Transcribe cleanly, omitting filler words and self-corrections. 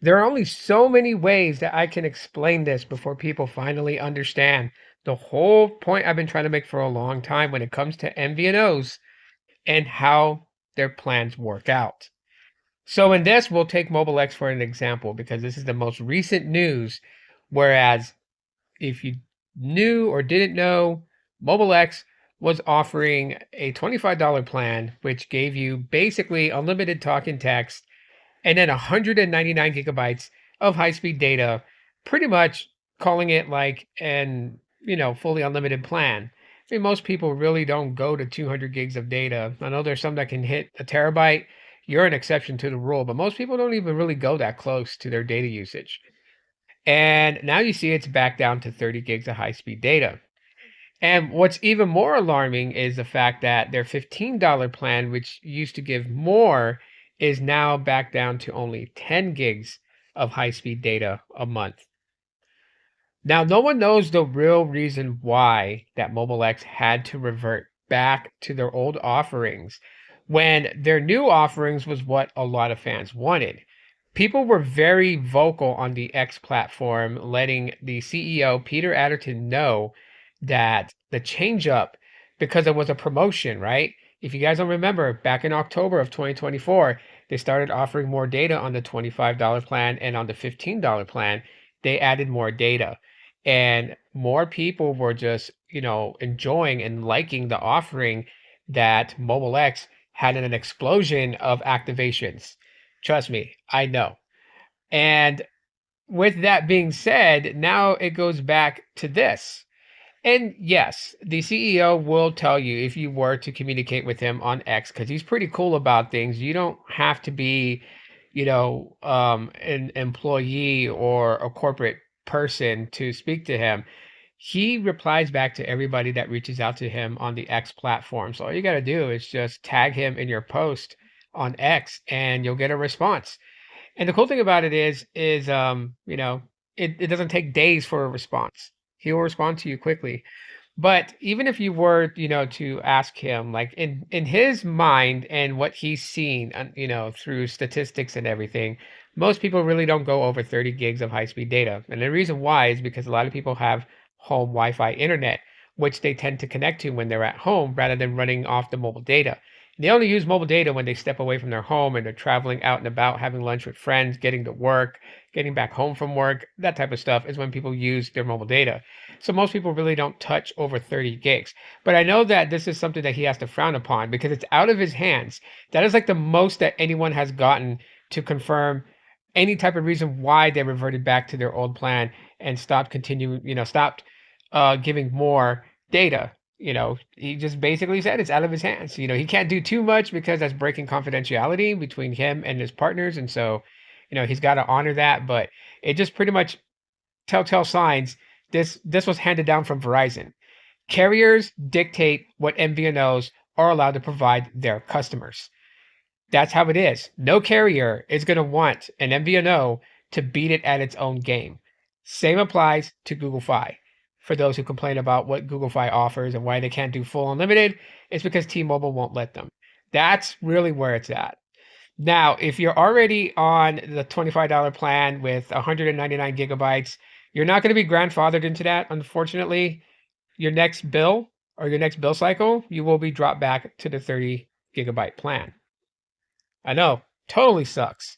There are only so many ways that I can explain this before people finally understand the whole point I've been trying to make for a long time when it comes to MVNOs and how their plans work out. So in this, we'll take Mobile X for an example because this is the most recent news. Whereas if you knew or didn't know, Mobile X was offering a $25 plan, which gave you basically unlimited talk and text and then 199 gigabytes of high-speed data, pretty much calling it like an, fully unlimited plan. I mean, most people really don't go to 200 gigs of data. I know there's some that can hit a terabyte. You're an exception to the rule, but most people don't even really go that close to their data usage. And now you see it's back down to 30 gigs of high-speed data. And what's even more alarming is the fact that their $15 plan, which used to give more, is now back down to only 10 gigs of high speed data a month. Now, no one knows the real reason why that Mobile X had to revert back to their old offerings when their new offerings was what a lot of fans wanted. People were very vocal on the X platform, letting the CEO, Peter Adderton, know that the change up, because it was a promotion, right? If you guys don't remember, back in October of 2024, they started offering more data on the $25 plan, and on the $15 plan, they added more data. And more people were just, enjoying and liking the offering that Mobile X had an explosion of activations. Trust me, I know. And with that being said, now it goes back to this. And yes, the CEO will tell you if you were to communicate with him on X, because he's pretty cool about things. You don't have to be, an employee or a corporate person to speak to him. He replies back to everybody that reaches out to him on the X platform. So all you got to do is just tag him in your post on X and you'll get a response. And the cool thing about it it doesn't take days for a response. He'll respond to you quickly. But even if you were, to ask him, like in his mind and what he's seen, through statistics and everything, most people really don't go over 30 gigs of high-speed data. And the reason why is because a lot of people have home Wi-Fi internet, which they tend to connect to when they're at home rather than running off the mobile data. They only use mobile data when they step away from their home and they're traveling out and about, having lunch with friends, getting to work, getting back home from work. That type of stuff is when people use their mobile data. So most people really don't touch over 30 gigs. But I know that this is something that he has to frown upon because it's out of his hands. That is like the most that anyone has gotten to confirm any type of reason why they reverted back to their old plan and stopped giving more data. He just basically said it's out of his hands. He can't do too much because that's breaking confidentiality between him and his partners. And so, he's got to honor that. But it just pretty much telltale signs. This was handed down from Verizon. Carriers dictate what MVNOs are allowed to provide their customers. That's how it is. No carrier is going to want an MVNO to beat it at its own game. Same applies to Google Fi. For those who complain about what Google Fi offers and why they can't do full unlimited, it's because T-Mobile won't let them. That's really where it's at. Now, if you're already on the $25 plan with 199 gigabytes, you're not going to be grandfathered into that, unfortunately. Your next bill or your next bill cycle, you will be dropped back to the 30 gigabyte plan. I know, totally sucks.